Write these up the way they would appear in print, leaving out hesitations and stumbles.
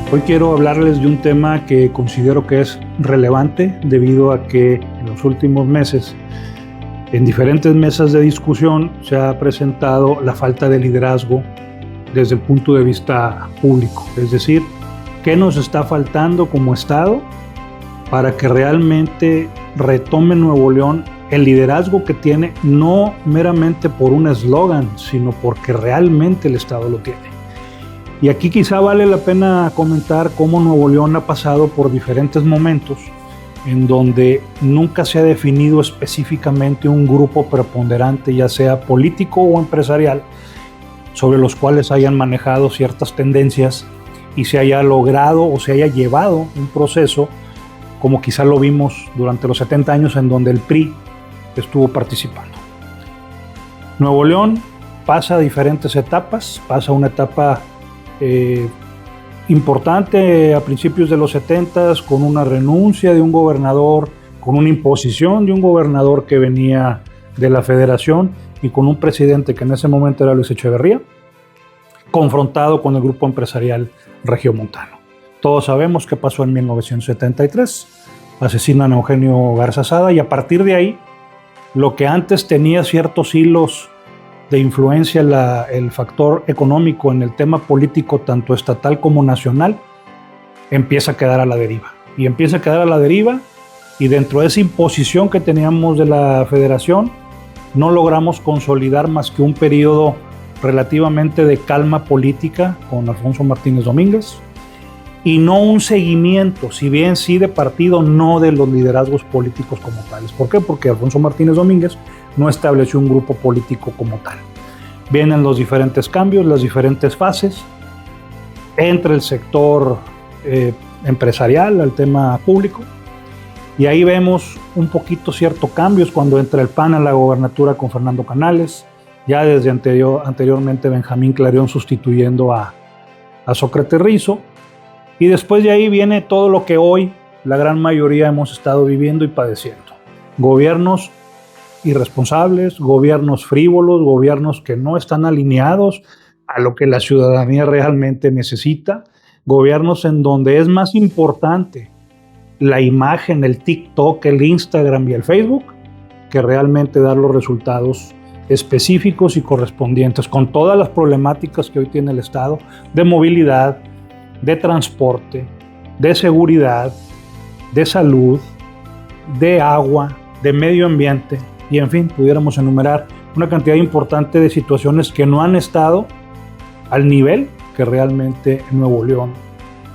Hoy quiero hablarles de un tema que considero que es relevante debido a que en los últimos meses, en diferentes mesas de discusión, se ha presentado la falta de liderazgo desde el punto de vista público. Es decir, ¿qué nos está faltando como Estado para que realmente retome Nuevo León el liderazgo que tiene, no meramente por un eslogan, sino porque realmente el Estado lo tiene? Y aquí quizá vale la pena comentar cómo Nuevo León ha pasado por diferentes momentos en donde nunca se ha definido específicamente un grupo preponderante, ya sea político o empresarial, sobre los cuales hayan manejado ciertas tendencias y se haya logrado o se haya llevado un proceso como quizá lo vimos durante los 70 años en donde el PRI estuvo participando. Nuevo León pasa diferentes etapas, pasa una etapa importante a principios de los 70s con una renuncia de un gobernador, con una imposición de un gobernador que venía de la federación y con un presidente que en ese momento era Luis Echeverría, confrontado con el grupo empresarial regiomontano. Todos sabemos qué pasó en 1973, asesinan a Eugenio Garza Sada y a partir de ahí, lo que antes tenía ciertos hilos de influencia el factor económico en el tema político, tanto estatal como nacional, empieza a quedar a la deriva. Y empieza a quedar a la deriva y dentro de esa imposición que teníamos de la federación, no logramos consolidar más que un periodo relativamente de calma política con Alfonso Martínez Domínguez y no un seguimiento, si bien sí de partido, no de los liderazgos políticos como tales. ¿Por qué? Porque Alfonso Martínez Domínguez no estableció un grupo político como tal. Vienen los diferentes cambios, las diferentes fases, entre el sector empresarial al tema público, y ahí vemos un poquito ciertos cambios cuando entra el PAN a la gobernatura con Fernando Canales, ya desde anteriormente Benjamín Clarión sustituyendo a Sócrates Rizo, y después de ahí viene todo lo que hoy la gran mayoría hemos estado viviendo y padeciendo. Gobiernos irresponsables, gobiernos frívolos, gobiernos que no están alineados a lo que la ciudadanía realmente necesita, gobiernos en donde es más importante la imagen, el TikTok, el Instagram y el Facebook, que realmente dar los resultados específicos y correspondientes con todas las problemáticas que hoy tiene el Estado de movilidad, de transporte, de seguridad, de salud, de agua, de medio ambiente y en fin, pudiéramos enumerar una cantidad importante de situaciones que no han estado al nivel que realmente Nuevo León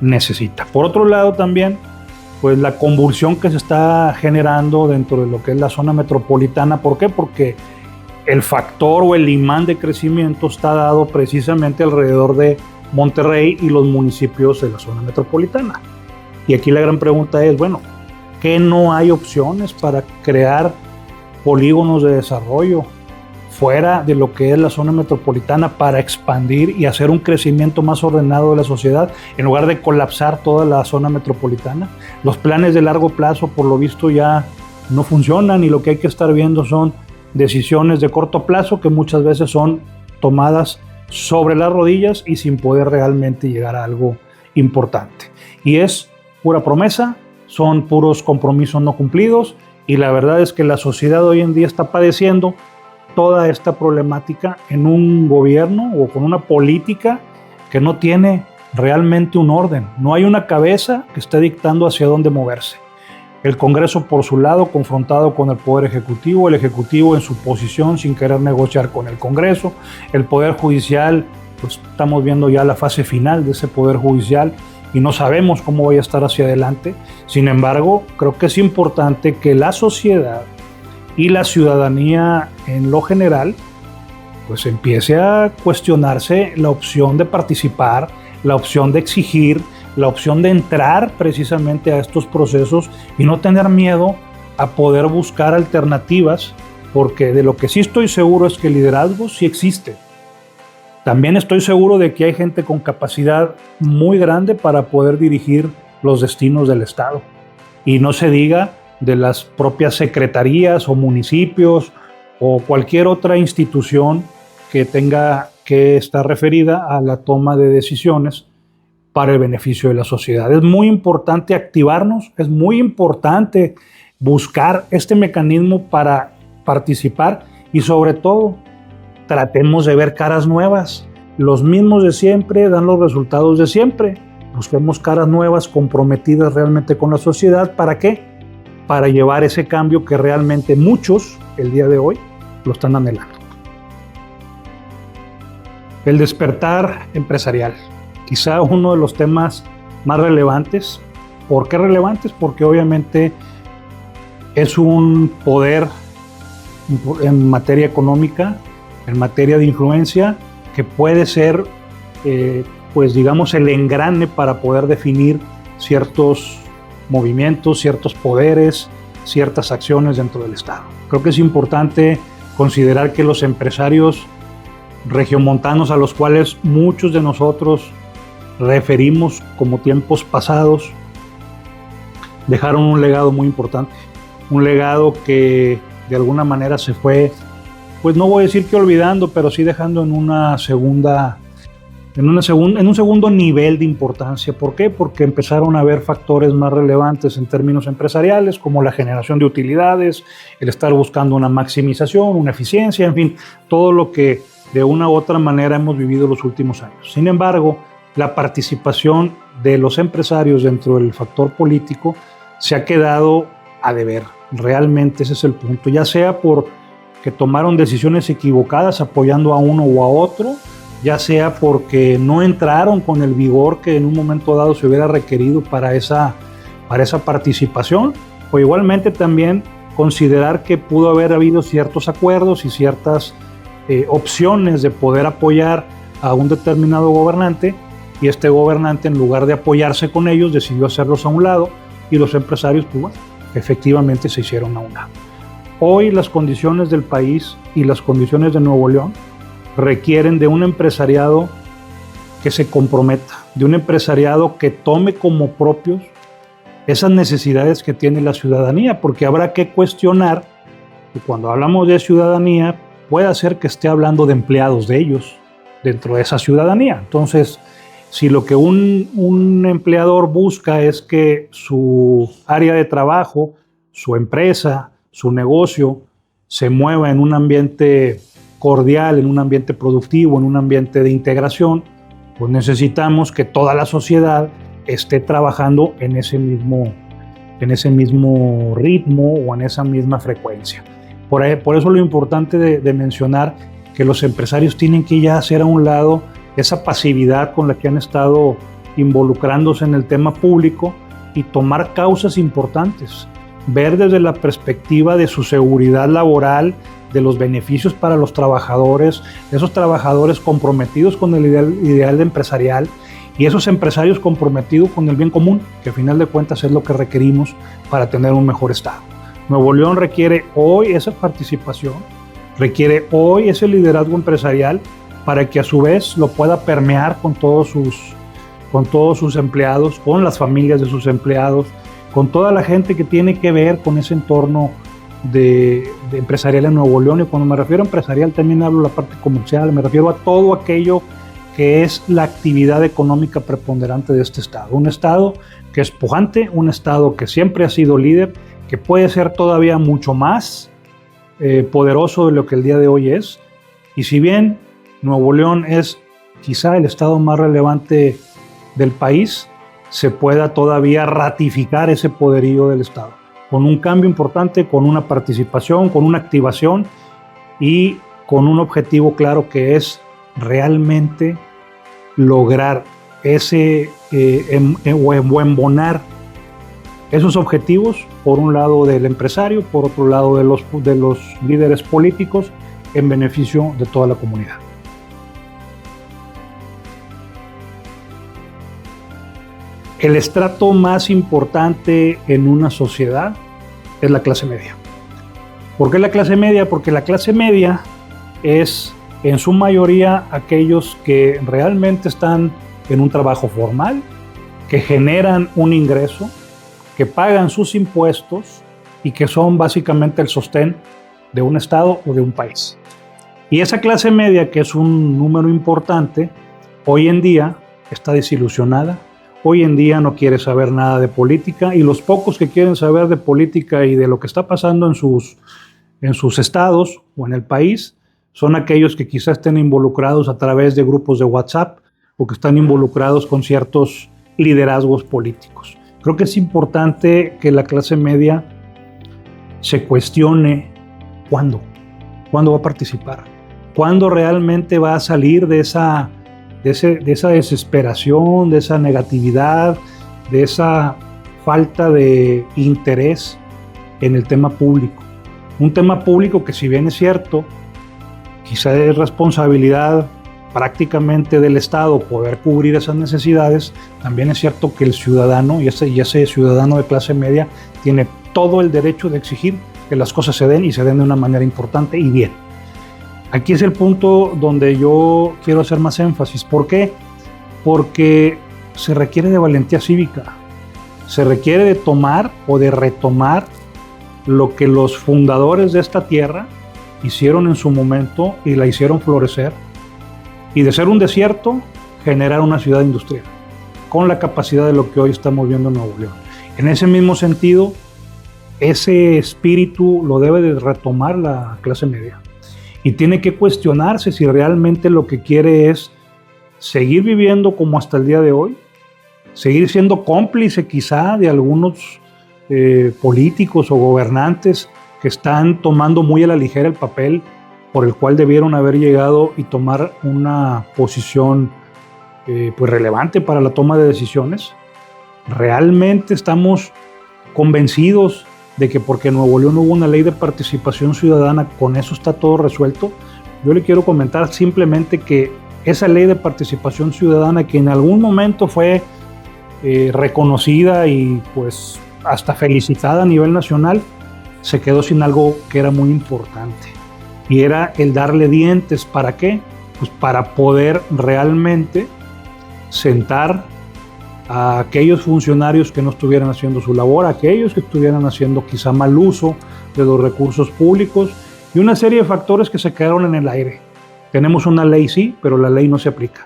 necesita. Por otro lado también, pues la convulsión que se está generando dentro de lo que es la zona metropolitana. ¿Por qué? Porque el factor o el imán de crecimiento está dado precisamente alrededor de Monterrey y los municipios de la zona metropolitana. Y aquí la gran pregunta es, bueno, ¿qué no hay opciones para crear polígonos de desarrollo fuera de lo que es la zona metropolitana para expandir y hacer un crecimiento más ordenado de la sociedad en lugar de colapsar toda la zona metropolitana? Los planes de largo plazo por lo visto ya no funcionan y lo que hay que estar viendo son decisiones de corto plazo que muchas veces son tomadas sobre las rodillas y sin poder realmente llegar a algo importante. Y es pura promesa, son puros compromisos no cumplidos y la verdad es que la sociedad hoy en día está padeciendo toda esta problemática en un gobierno o con una política que no tiene realmente un orden. No hay una cabeza que esté dictando hacia dónde moverse. El Congreso por su lado confrontado con el Poder Ejecutivo, el Ejecutivo en su posición sin querer negociar con el Congreso, el Poder Judicial, pues estamos viendo ya la fase final de ese Poder Judicial y no sabemos cómo vaya a estar hacia adelante. Sin embargo, creo que es importante que la sociedad y la ciudadanía en lo general pues empiece a cuestionarse la opción de participar, la opción de exigir, la opción de entrar precisamente a estos procesos y no tener miedo a poder buscar alternativas, porque de lo que sí estoy seguro es que el liderazgo sí existe. También estoy seguro de que hay gente con capacidad muy grande para poder dirigir los destinos del Estado. Y no se diga de las propias secretarías o municipios o cualquier otra institución que tenga que estar referida a la toma de decisiones para el beneficio de la sociedad. Es muy importante activarnos, es muy importante buscar este mecanismo para participar y sobre todo tratemos de ver caras nuevas. Los mismos de siempre dan los resultados de siempre. Busquemos caras nuevas comprometidas realmente con la sociedad. ¿Para qué? Para llevar ese cambio que realmente muchos el día de hoy lo están anhelando. El despertar empresarial, quizá uno de los temas más relevantes. ¿Por qué relevantes? Porque obviamente es un poder en materia económica, en materia de influencia, que puede ser, pues digamos, el engrane para poder definir ciertos movimientos, ciertos poderes, ciertas acciones dentro del Estado. Creo que es importante considerar que los empresarios regiomontanos, a los cuales muchos de nosotros referimos como tiempos pasados, dejaron un legado muy importante, un legado que de alguna manera se fue, pues no voy a decir que olvidando, pero sí dejando en un segundo nivel de importancia. ¿Por qué? Porque empezaron a haber factores más relevantes en términos empresariales, como la generación de utilidades, el estar buscando una maximización, una eficiencia, en fin, todo lo que de una u otra manera hemos vivido los últimos años. Sin embargo, la participación de los empresarios dentro del factor político se ha quedado a deber. Realmente ese es el punto, ya sea porque tomaron decisiones equivocadas apoyando a uno o a otro, ya sea porque no entraron con el vigor que en un momento dado se hubiera requerido para esa participación, o igualmente también considerar que pudo haber habido ciertos acuerdos y ciertas opciones de poder apoyar a un determinado gobernante, y este gobernante, en lugar de apoyarse con ellos, decidió hacerlos a un lado, y los empresarios, pues bueno, efectivamente se hicieron a un lado. Hoy las condiciones del país y las condiciones de Nuevo León requieren de un empresariado que se comprometa, de un empresariado que tome como propios esas necesidades que tiene la ciudadanía, porque habrá que cuestionar que cuando hablamos de ciudadanía puede ser que esté hablando de empleados de ellos dentro de esa ciudadanía. Entonces, si lo que un empleador busca es que su área de trabajo, su empresa, su negocio se mueva en un ambiente cordial, en un ambiente productivo, en un ambiente de integración, pues necesitamos que toda la sociedad esté trabajando en ese mismo ritmo o en esa misma frecuencia. Por eso lo importante de mencionar que los empresarios tienen que ya hacer a un lado esa pasividad con la que han estado involucrándose en el tema público y tomar causas importantes, ver desde la perspectiva de su seguridad laboral, de los beneficios para los trabajadores, esos trabajadores comprometidos con el ideal empresarial y esos empresarios comprometidos con el bien común, que al final de cuentas es lo que requerimos para tener un mejor Estado. Nuevo León requiere hoy esa participación, requiere hoy ese liderazgo empresarial para que a su vez lo pueda permear con todos sus empleados, con las familias de sus empleados, con toda la gente que tiene que ver con ese entorno de empresarial en Nuevo León. Y cuando me refiero a empresarial también hablo de la parte comercial, me refiero a todo aquello que es la actividad económica preponderante de este Estado. Un Estado que es pujante, un Estado que siempre ha sido líder, que puede ser todavía mucho más poderoso de lo que el día de hoy es. Y si bien Nuevo León es quizá el Estado más relevante del país, se pueda todavía ratificar ese poderío del Estado, con un cambio importante, con una participación, con una activación y con un objetivo claro que es realmente lograr o embonar esos objetivos, por un lado del empresario, por otro lado de los líderes políticos, en beneficio de toda la comunidad. El estrato más importante en una sociedad es la clase media. ¿Por qué la clase media? Porque la clase media es en su mayoría aquellos que realmente están en un trabajo formal, que generan un ingreso, que pagan sus impuestos y que son básicamente el sostén de un estado o de un país. Y esa clase media, que es un número importante, hoy en día está desilusionada, hoy en día no quiere saber nada de política, y los pocos que quieren saber de política y de lo que está pasando en sus estados o en el país son aquellos que quizás estén involucrados a través de grupos de WhatsApp o que están involucrados con ciertos liderazgos políticos. Creo que es importante que la clase media se cuestione cuándo va a participar, cuándo realmente va a salir de esa desesperación, de esa negatividad, de esa falta de interés en el tema público. Un tema público que, si bien es cierto, quizá es responsabilidad prácticamente del Estado poder cubrir esas necesidades, también es cierto que el ciudadano, y ese ciudadano de clase media, tiene todo el derecho de exigir que las cosas se den, y se den de una manera importante y bien. Aquí es el punto donde yo quiero hacer más énfasis. ¿Por qué? Porque se requiere de valentía cívica, se requiere de tomar o de retomar lo que los fundadores de esta tierra hicieron en su momento y la hicieron florecer, y de ser un desierto, generar una ciudad industrial, con la capacidad de lo que hoy estamos viendo en Nuevo León. En ese mismo sentido, ese espíritu lo debe de retomar la clase media, y tiene que cuestionarse si realmente lo que quiere es seguir viviendo como hasta el día de hoy, seguir siendo cómplice quizá de algunos políticos o gobernantes que están tomando muy a la ligera el papel por el cual debieron haber llegado y tomar una posición pues relevante para la toma de decisiones. ¿Realmente estamos convencidos de que porque en Nuevo León hubo una ley de participación ciudadana, con eso está todo resuelto? Yo le quiero comentar simplemente que esa ley de participación ciudadana, que en algún momento fue reconocida y pues hasta felicitada a nivel nacional, se quedó sin algo que era muy importante, y era el darle dientes. ¿Para qué? Pues para poder realmente sentar a aquellos funcionarios que no estuvieran haciendo su labor, a aquellos que estuvieran haciendo quizá mal uso de los recursos públicos, y una serie de factores que se quedaron en el aire. Tenemos una ley, sí, pero la ley no se aplica.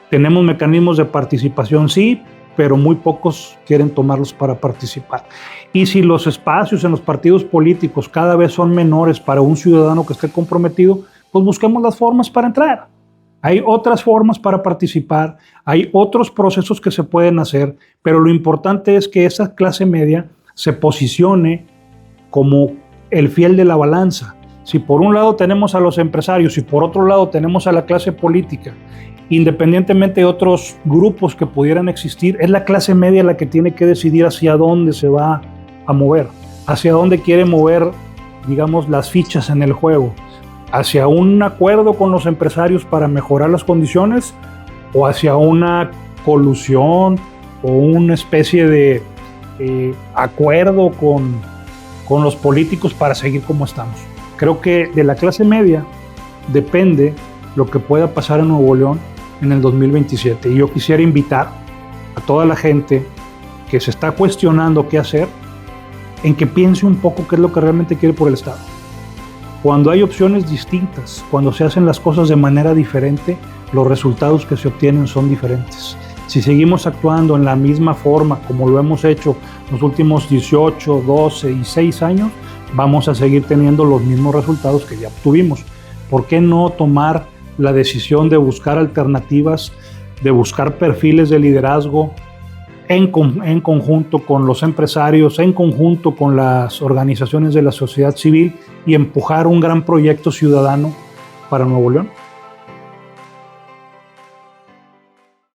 Tenemos mecanismos de participación, sí, pero muy pocos quieren tomarlos para participar. Y si los espacios en los partidos políticos cada vez son menores para un ciudadano que esté comprometido, pues busquemos las formas para entrar. Hay otras formas para participar, hay otros procesos que se pueden hacer, pero lo importante es que esa clase media se posicione como el fiel de la balanza. Si por un lado tenemos a los empresarios y por otro lado tenemos a la clase política, independientemente de otros grupos que pudieran existir, es la clase media la que tiene que decidir hacia dónde se va a mover, hacia dónde quiere mover, digamos, las fichas en el juego, hacia un acuerdo con los empresarios para mejorar las condiciones, o hacia una colusión o una especie de acuerdo con los políticos para seguir como estamos. Creo que de la clase media depende lo que pueda pasar en Nuevo León en el 2027. Y yo quisiera invitar a toda la gente que se está cuestionando qué hacer, en que piense un poco qué es lo que realmente quiere por el Estado. Cuando hay opciones distintas, cuando se hacen las cosas de manera diferente, los resultados que se obtienen son diferentes. Si seguimos actuando en la misma forma como lo hemos hecho los últimos 18, 12 y 6 años, vamos a seguir teniendo los mismos resultados que ya obtuvimos. ¿Por qué no tomar la decisión de buscar alternativas, de buscar perfiles de liderazgo en conjunto con los empresarios, en conjunto con las organizaciones de la sociedad civil, y empujar un gran proyecto ciudadano para Nuevo León?